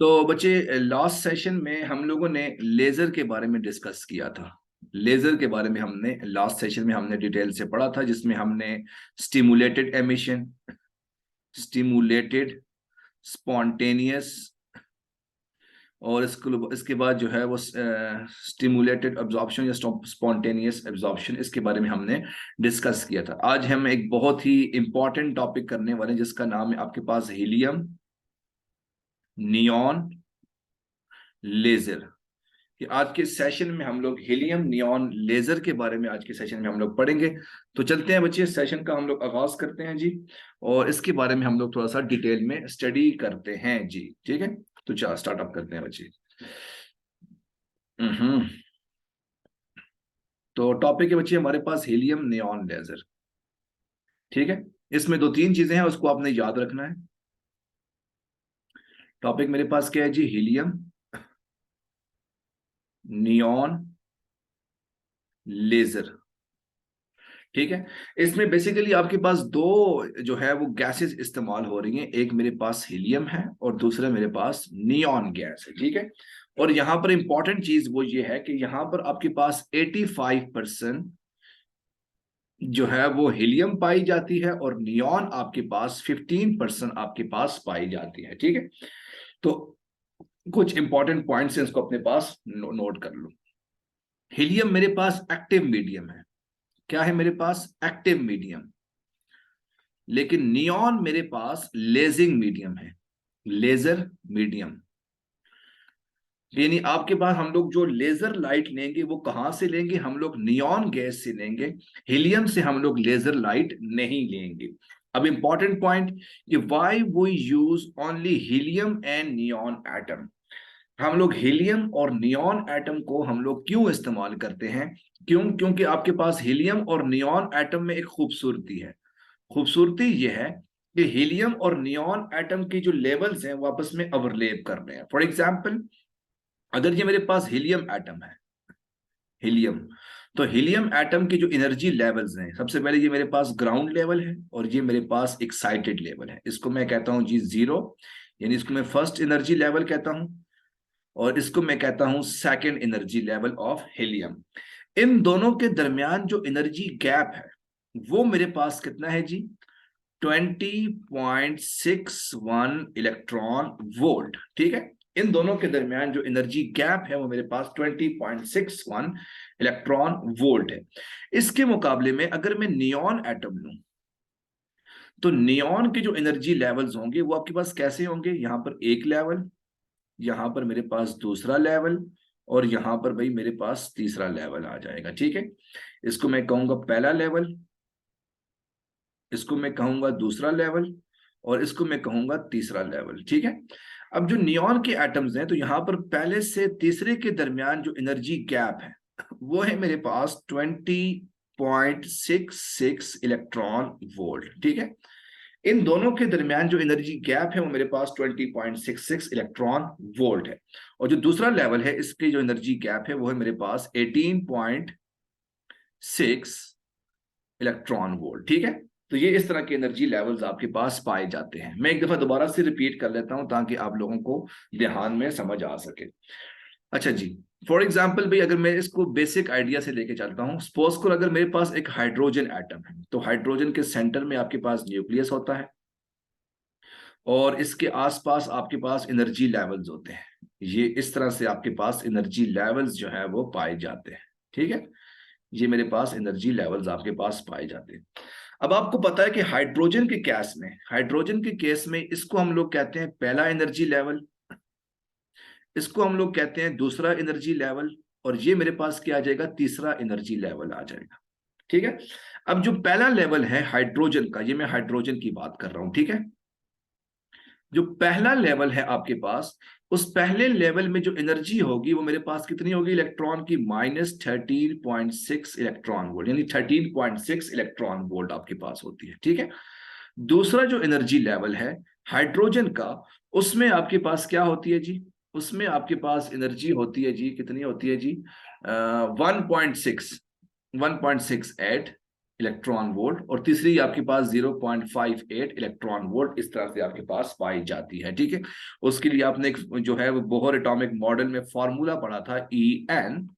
तो बच्चे, last session में हम लोगों ने लेजर के बारे में डिस्कस किया था। लेजर के बारे में हमने लास्ट सेशन में हमने डिटेल से पढ़ा था, जिसमें हमने स्टिमुलेटेड एमिशन, स्टिमुलेटेड, स्पॉन्टेनियस, और इसके बाद जो है वो स्टिमुलेटेड एब्जॉर्प्शन या स्पॉन्टेनियस एब्जॉर्प्शन, इसके बारे में हमने डिस्कस किया था। आज हम एक बहुत ही इंपॉर्टेंट टॉपिक करने वाले हैं, जिसका नाम है आपके पास हीलियम नियॉन लेजर। कि आज के सेशन में हम लोग हीलियम नियॉन लेजर के बारे में आज के सेशन में हम लोग पढ़ेंगे। तो चलते हैं बच्चे, सेशन का हम लोग आगाज करते हैं जी, और इसके बारे में हम लोग थोड़ा सा डिटेल में स्टडी करते हैं जी। ठीक है, तो चलो स्टार्टअप करते हैं बच्चे। हम्म तो टॉपिक है बच्चे हमारे पास हीलियम नियॉन लेजर। ठीक है, इसमें दो तीन चीजें हैं, उसको आपने याद रखना है। टॉपिक मेरे पास क्या है जी? Helium neon laser. ठीक है, इसमें बेसिकली आपके पास दो जो है वो गैसेस इस्तेमाल हो रही हैं। एक मेरे पास हीलियम है और दूसरा मेरे पास नियॉन गैस है। ठीक है, और यहां पर इंपॉर्टेंट चीज वो ये है कि यहां पर आपके पास 85% जो है वो हीलियम पाई जाती है और नियॉन आपके पास 15% आपके पास पाई जाती है। ठीक है, तो कुछ इंपॉर्टेंट पॉइंट्स हैं, इसको अपने पास नोट कर लो। हीलियम मेरे पास एक्टिव मीडियम है। क्या है मेरे पास? Active medium. लेकिन नियॉन मेरे पास लेजिंग मीडियम है, लेजर मीडियम। यानी आपके पास हम लोग जो लेजर लाइट लेंगे वो कहां से लेंगे? हम लोग नियॉन गैस से लेंगे, हीलियम से हम लोग लेजर लाइट नहीं लेंगे। अब इंपॉर्टेंट पॉइंट, कि why we use only helium and neon atom. हम लोग हीलियम और नियॉन एटम को हम लोग क्यों इस्तेमाल करते हैं? क्यों? क्योंकि आपके पास हीलियम और नियॉन एटम में एक खूबसूरती है। खूबसूरती यह है कि हीलियम और नियॉन एटम की जो लेवल्स हैं वो आपस में ओवरलैप कर रहे हैं। फॉर एग्जांपल, अगर ये मेरे पास हीलियम एटम है, हीलियम, तो हीलियम एटम की जो एनर्जी लेवल्स हैं, सबसे पहले ये मेरे पास ग्राउंड लेवल है और ये मेरे पास एक्साइटेड लेवल है। इसको मैं कहता हूं जी जीरो, यानी इसको मैं फर्स्ट एनर्जी लेवल कहता हूं, और इसको मैं कहता हूं second energy level of helium. इन दोनों के दरमियान जो एनर्जी गैप है वो मेरे पास कितना है जी? 20.61 इलेक्ट्रॉन वोल्ट। ठीक है, इन दोनों के दरमियान जो एनर्जी गैप है वो मेरे पास 20.61 इलेक्ट्रॉन वोल्ट है। इसके मुकाबले में अगर मैं नियॉन एटम लूं, तो नियॉन के जो एनर्जी लेवल्स होंगे वो आपके पास कैसे होंगे? यहां पर एक लेवल, यहां पर मेरे पास दूसरा लेवल, और यहां पर भाई मेरे पास तीसरा लेवल आ जाएगा। ठीक है, इसको मैं कहूंगा पहला लेवल, इसको मैं कहूंगा दूसरा लेवल, और इसको मैं कहूंगा तीसरा लेवल। ठीक है, अब जो नियॉन के एटम्स हैं, तो यहां पर पहले से तीसरे के दरमियान जो एनर्जी गैप है वो है मेरे पास 20.66 इलेक्ट्रॉन वोल्ट। ठीक है, इन दोनों के दरमियान जो एनर्जी गैप है वो मेरे पास 20.66 इलेक्ट्रॉन वोल्ट है, और जो दूसरा लेवल है इसकी जो एनर्जी गैप है वो है मेरे पास 18.6 इलेक्ट्रॉन वोल्ट। ठीक है, तो ये इस तरह के एनर्जी लेवल्स आपके पास पाए जाते हैं। मैं एक दफा दोबारा से रिपीट कर लेता हूं ताकि आप लोगों को ध्यान में समझ आ सके। अच्छा जी, फॉर एग्जाम्पल भाई, अगर मैं इसको बेसिक आइडिया से लेके चलता हूं, सपोज करो अगर मेरे पास एक हाइड्रोजन एटम है, तो हाइड्रोजन के सेंटर में आपके पास न्यूक्लियस होता है, और इसके आसपास आपके पास एनर्जी लेवल्स होते हैं। ये इस तरह से आपके पास एनर्जी लेवल्स जो है वो पाए जाते हैं। ठीक है, ये मेरे पास एनर्जी लेवल्स आपके पास पाए जाते हैं। अब आपको पता है कि हाइड्रोजन के केस में इसको हम लोग कहते हैं पहला एनर्जी लेवल, इसको हम लोग कहते हैं दूसरा एनर्जी लेवल, और ये मेरे पास क्या आ जाएगा? तीसरा एनर्जी लेवल आ जाएगा। ठीक है, अब जो पहला लेवल है हाइड्रोजन का, ये मैं हाइड्रोजन की बात कर रहा हूं। ठीक है, जो पहला लेवल है आपके पास, उस पहले लेवल में जो एनर्जी होगी वो मेरे पास कितनी होगी? इलेक्ट्रॉन की -13.6 इलेक्ट्रॉन वोल्ट, यानी 13.6 इलेक्ट्रॉन वोल्ट आपके पास होती है। ठीक है, दूसरा जो एनर्जी लेवल है हाइड्रोजन का, उसमें आपके पास क्या होती है जी? उसमें आपके पास एनर्जी होती है जी, कितनी होती है जी? 1.6 1.68 इलेक्ट्रॉन वोल्ट, और तीसरी आपके पास 0.58 इलेक्ट्रॉन वोल्ट इस तरह से आपके पास पाई जाती है। ठीक है, उसके लिए आपने एक जो है वो बोहर एटॉमिक मॉडल में फॉर्मूला पढ़ा था, En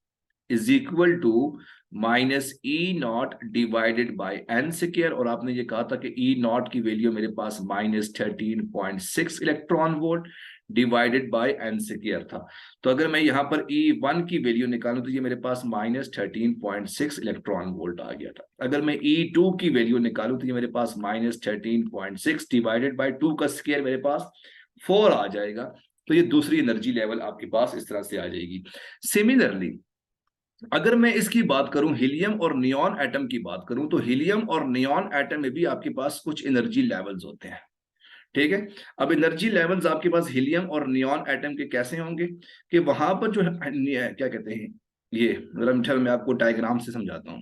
is equal to minus E naught divided by n square, और आपने ये कहा था कि ई नॉट की वैल्यू मेरे पास -13.6 electron volt divided by n square था। तो अगर मैं यहाँ पर E1 की वैल्यू निकालूं तो ये मेरे पास -13.6 इलेक्ट्रॉन वोल्ट आ गया था। अगर मैं E2 की वैल्यू निकालूं तो ये मेरे पास -13.6 डिवाइडेड बाय 2 का स्क्वायर मेरे पास 4 आ जाएगा। तो ये दूसरी एनर्जी लेवल आपके पास इस तरह से आ जाएगी। सिमिलरली अगर मैं इसकी बात करूं, हीलियम और नियॉन एटम की बात करूं, तो हीलियम और नियॉन एटम में भी आपके पास कुछ एनर्जी लेवल्स होते हैं। ठीक है, अब एनर्जी लेवल्स आपके पास हीलियम और नियॉन एटम के कैसे होंगे कि वहां पर जो है क्या कहते हैं, ये मैं आपको डायग्राम से समझाता हूं।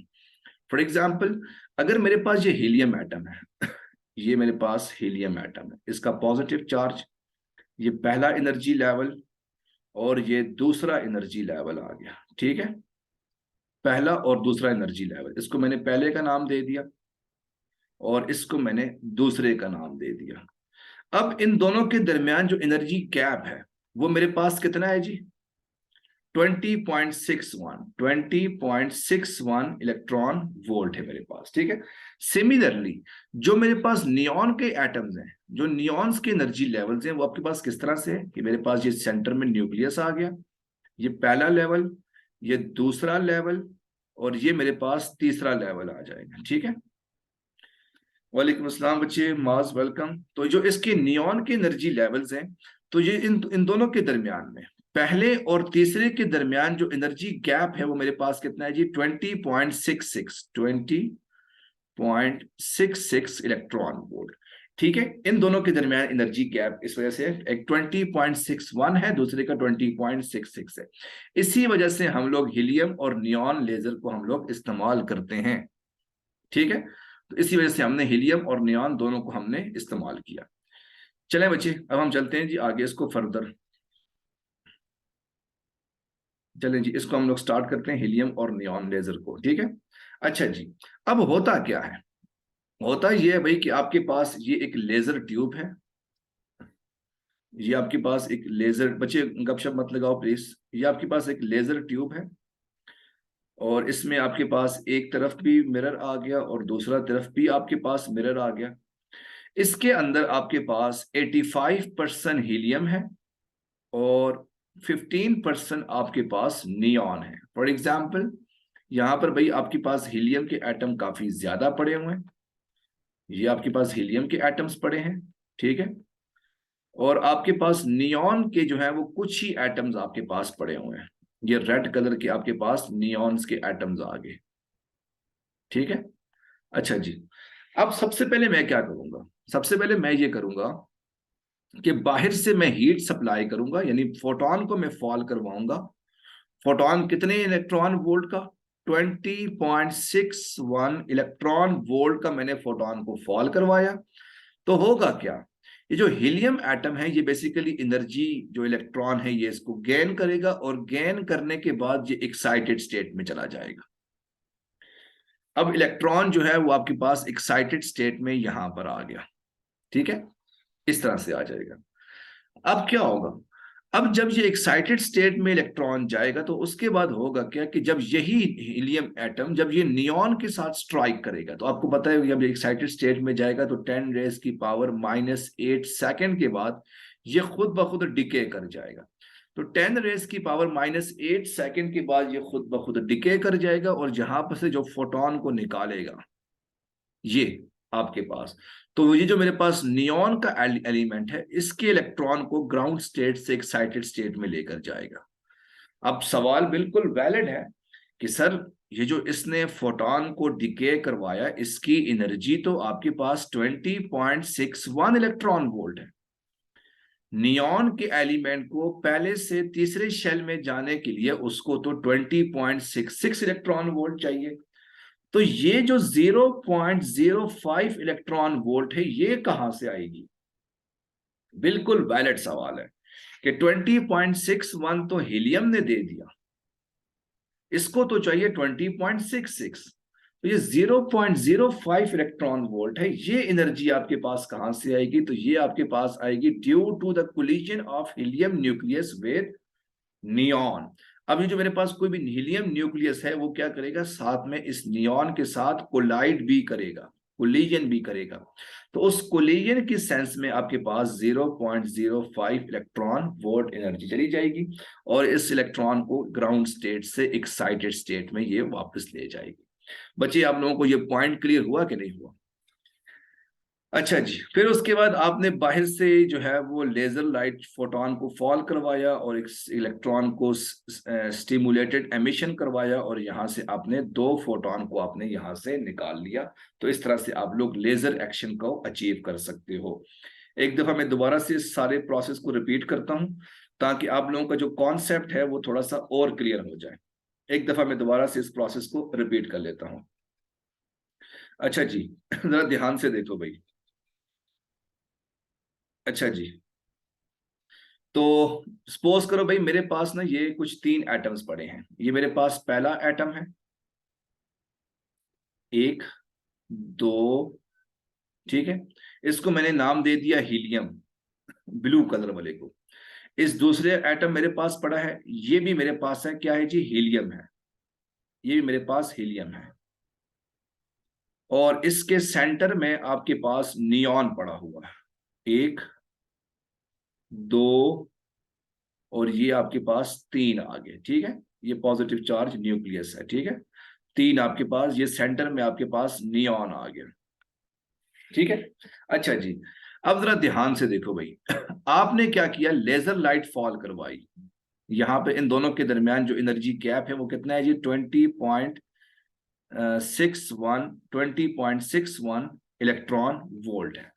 फॉर एग्जाम्पल, अगर मेरे पास ये हीलियम एटम है, ये मेरे पास हीलियम एटम है, इसका पॉजिटिव चार्ज, ये पहला एनर्जी लेवल और ये दूसरा एनर्जी लेवल आ गया। ठीक है, पहला और दूसरा एनर्जी लेवल, इसको मैंने पहले का नाम दे दिया और इसको मैंने दूसरे का नाम दे दिया। अब इन दोनों के दरमियान जो एनर्जी गैप है वो मेरे पास कितना है जी, 20.61 इलेक्ट्रॉन वोल्ट है मेरे पास। ठीक है, सिमिलरली जो मेरे पास नियॉन के एटम्स हैं, जो नियॉन्स के एनर्जी लेवल्स हैं, वो आपके पास किस तरह से है कि मेरे पास ये सेंटर में न्यूक्लियस आ गया, ये पहला लेवल, ये दूसरा लेवल और ये मेरे पास तीसरा लेवल आ जाएगा। ठीक है, वालेकुम अस्सलाम बच्चे, माज वेलकम। तो जो इसके नियॉन के एनर्जी लेवल्स हैं, तो ये इन दोनों के दरमियान में, पहले और तीसरे के दरमियान जो एनर्जी गैप है वो मेरे पास कितना है जी, 20.66 इलेक्ट्रॉन वोल्ट। ठीक है, इन दोनों के दरमियान एनर्जी गैप इस वजह से एक 20.61 है, दूसरे का 20.66 है। इसी वजह से हम लोग हीलियम और नियॉन लेजर को हम लोग इस्तेमाल करते हैं। ठीक है, तो इसी वजह से हमने हीलियम और नियॉन दोनों को हमने इस्तेमाल किया। चलें बच्चे, अब हम चलते हैं जी आगे इसको फर्दर। चलें जी, इसको हम लोग स्टार्ट करते हैं हीलियम और नियॉन लेजर को। ठीक है, अच्छा जी, अब होता क्या है, होता ये है भाई कि आपके पास ये एक लेजर ट्यूब है, ये आपके पास एक लेजर, बच्चे गपशप मत लगाओ प्लीज, ये आपके पास एक लेजर ट्यूब है और इसमें आपके पास एक तरफ भी मिरर आ गया और दूसरा तरफ भी आपके पास मिरर आ गया। इसके अंदर आपके पास 85% हीलियम है और 15% आपके पास नियॉन है। फॉर एग्जाम्पल, यहां पर भाई आपके पास हीलियम के एटम काफी ज्यादा पड़े हुए हैं, ये आपके पास हीलियम के एटम्स पड़े हैं। ठीक है, और आपके पास नियॉन के जो है वो कुछ ही एटम्स आपके पास पड़े हुए हैं, ये रेड कलर के आपके पास नियॉन्स के एटम्स आ गए। ठीक है, अच्छा जी, अब सबसे पहले मैं क्या करूंगा, सबसे पहले मैं ये करूंगा कि बाहर से मैं हीट सप्लाई करूंगा, यानी फोटोन को मैं फॉल करवाऊंगा। फोटोन कितने इलेक्ट्रॉन वोल्ट का, 20.61 इलेक्ट्रॉन वोल्ट का मैंने फोटोन को फॉल करवाया। तो होगा क्या, ये जो हीलियम एटम है ये बेसिकली एनर्जी जो इलेक्ट्रॉन है ये इसको गेन करेगा और गेन करने के बाद ये एक्साइटेड स्टेट में चला जाएगा। अब इलेक्ट्रॉन जो है वो आपके पास एक्साइटेड स्टेट में यहां पर आ गया। ठीक है, इस तरह से आ जाएगा। अब क्या होगा, अब जब ये एक्साइटेड स्टेट में इलेक्ट्रॉन जाएगा तो उसके बाद होगा क्या कि जब यही हीलियम एटम जब ये नियॉन के साथ स्ट्राइक करेगा, तो आपको पता है जब ये एक्साइटेड स्टेट में जाएगा तो 10⁻⁸ सेकंड के बाद ये खुद ब खुद डिके कर जाएगा। तो 10⁻⁸ सेकंड के बाद ये खुद ब खुद डिके कर जाएगा और जहां पर से जो फोटोन को निकालेगा ये आपके पास, तो ये जो मेरे पास नियॉन का एलिमेंट है इसके इलेक्ट्रॉन को ग्राउंड स्टेट से एक्साइटेड स्टेट में लेकर जाएगा। अब सवाल बिल्कुल वैलिड है कि सर ये जो इसने फोटोन को डिके करवाया इसकी एनर्जी तो आपके पास 20.61 इलेक्ट्रॉन वोल्ट है, नियॉन के एलिमेंट को पहले से तीसरे शेल में जाने के लिए उसको तो 20.66 इलेक्ट्रॉन वोल्ट चाहिए। तो ये जो 0.05 इलेक्ट्रॉन वोल्ट है ये कहां से आएगी, बिल्कुल वैलिड सवाल है कि 20.61 तो हीलियम ने दे दिया, इसको तो चाहिए 20.66, तो ये 0.05 इलेक्ट्रॉन वोल्ट है। ये एनर्जी आपके पास कहां से आएगी? तो ये आपके पास आएगी due to the collision of helium nucleus with neon. अब ये जो मेरे पास कोई भी हीलियम न्यूक्लियस है वो क्या करेगा, साथ में इस नियॉन के साथ कोलाइड भी करेगा, कोलिजन भी करेगा। तो उस कोलिजन की सेंस में आपके पास 0.05 इलेक्ट्रॉन वोल्ट एनर्जी चली जाएगी और इस इलेक्ट्रॉन को ग्राउंड स्टेट से एक्साइटेड स्टेट में ये वापस ले जाएगी। बच्चे आप लोगों को ये पॉइंट क्लियर हुआ कि नहीं हुआ? अच्छा जी, फिर उसके बाद आपने बाहर से जो है वो लेजर लाइट फोटोन को फॉल करवाया और एक इलेक्ट्रॉन को स्टिमुलेटेड एमिशन करवाया और यहाँ से आपने 2 फोटोन को आपने यहाँ से निकाल लिया। तो इस तरह से आप लोग लेजर एक्शन को अचीव कर सकते हो। एक दफा मैं दोबारा से इस सारे प्रोसेस को रिपीट करता हूँ ताकि आप लोगों का जो कॉन्सेप्ट है वो थोड़ा सा और क्लियर हो जाए। एक दफा मैं दोबारा से इस प्रोसेस को रिपीट कर लेता हूँ। अच्छा जी, जरा ध्यान से देखो भाई। अच्छा जी, तो सपोज करो भाई मेरे पास ना ये कुछ 3 एटम्स पड़े हैं। ये मेरे पास पहला एटम है, 1 2, ठीक है। इसको मैंने नाम दे दिया हीलियम, ब्लू कलर वाले को। इस दूसरे एटम मेरे पास पड़ा है, ये भी मेरे पास है, क्या है जी, हीलियम है। ये भी मेरे पास हीलियम है और इसके सेंटर में आपके पास नियॉन पड़ा हुआ है, 1 2 और ये आपके पास 3 आ गए, ठीक है। ये पॉजिटिव चार्ज न्यूक्लियस है, ठीक है। 3 आपके पास, ये सेंटर में आपके पास नियॉन आ गया, ठीक है। अच्छा जी, अब जरा ध्यान से देखो भाई। आपने क्या किया, लेजर लाइट फॉल करवाई। यहां पे इन दोनों के दरमियान जो एनर्जी गैप है वो कितना है जी, 20.61 इलेक्ट्रॉन वोल्ट है।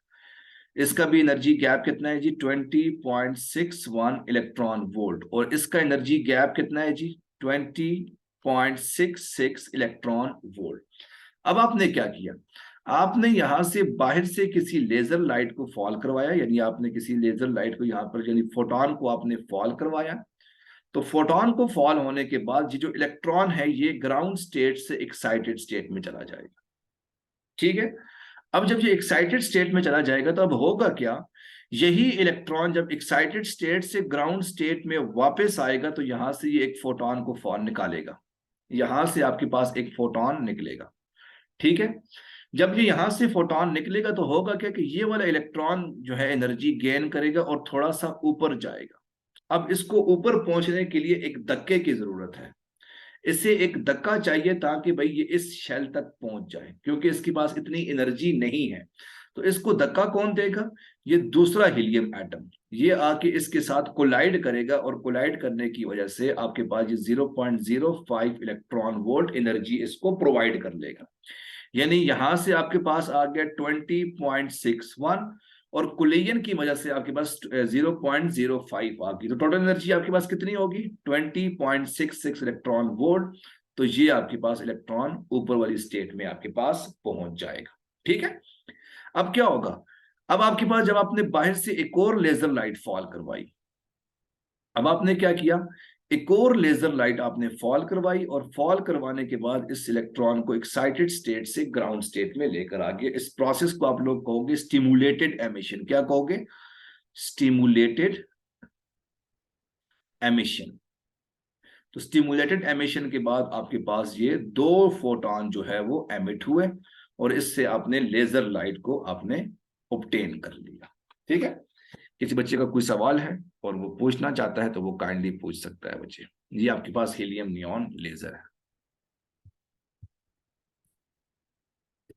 इसका भी एनर्जी गैप कितना है जी, 20.61 इलेक्ट्रॉन वोल्ट। और इसका एनर्जी गैप कितना है जी, 20.66 इलेक्ट्रॉन वोल्ट। अब आपने क्या किया, आपने यहां से बाहर से किसी लेजर लाइट को फॉल करवाया, यानी आपने किसी लेजर लाइट को यहां पर, यानी फोटोन को आपने फॉल करवाया। तो फोटोन को फॉल होने के बाद ये जो इलेक्ट्रॉन है ये ग्राउंड स्टेट से एक्साइटेड स्टेट में चला जाएगा, ठीक है। अब जब ये एक्साइटेड स्टेट में चला जाएगा तो अब होगा क्या, यही इलेक्ट्रॉन जब एक्साइटेड स्टेट से ग्राउंड स्टेट में वापस आएगा तो यहां से ये एक फोटोन को फॉल निकालेगा, यहां से आपके पास एक फोटोन निकलेगा, ठीक है। जब ये यहां से फोटोन निकलेगा तो होगा क्या कि ये वाला इलेक्ट्रॉन जो है एनर्जी गेन करेगा और थोड़ा सा ऊपर जाएगा। अब इसको ऊपर पहुंचने के लिए एक धक्के की जरूरत है, इसे एक धक्का चाहिए ताकि भाई ये इस शेल तक पहुंच जाए, क्योंकि इसके पास इतनी एनर्जी नहीं है। तो इसको धक्का कौन देगा, ये दूसरा हीलियम एटम, ये आके इसके साथ कोलाइड करेगा और कोलाइड करने की वजह से आपके पास ये 0.05 इलेक्ट्रॉन वोल्ट एनर्जी इसको प्रोवाइड कर लेगा। यानी यहां से आपके पास आ गया 20.61 और कोलिजन की वजह से आपके पास 0.05 आ गई। तो टोटल एनर्जी आपके पास कितनी होगी, 20.66 इलेक्ट्रॉन वोल्ट। तो ये आपके पास इलेक्ट्रॉन ऊपर वाली स्टेट में आपके पास पहुंच जाएगा, ठीक है। अब क्या होगा, अब आपके पास जब आपने बाहर से एक और लेजर लाइट फॉल करवाई, अब आपने क्या किया, एक और लेजर लाइट आपने फॉल करवाई और फॉल करवाने के बाद इस इलेक्ट्रॉन को एक्साइटेड स्टेट से ग्राउंड स्टेट में लेकर आ गए। इस प्रोसेस को आप लोग कहोगे स्टिमुलेटेड एमिशन। क्या कहोगे, स्टिमुलेटेड एमिशन। तो स्टिमुलेटेड एमिशन के बाद आपके पास ये 2 फोटोन जो है वो एमिट हुए और इससे आपने लेजर लाइट को आपने ऑब्टेन कर लिया, ठीक है। किसी बच्चे का कोई सवाल है और वो पूछना चाहता है तो वो काइंडली पूछ सकता है बच्चे। ये आपके पास हीलियम नियॉन लेजर है।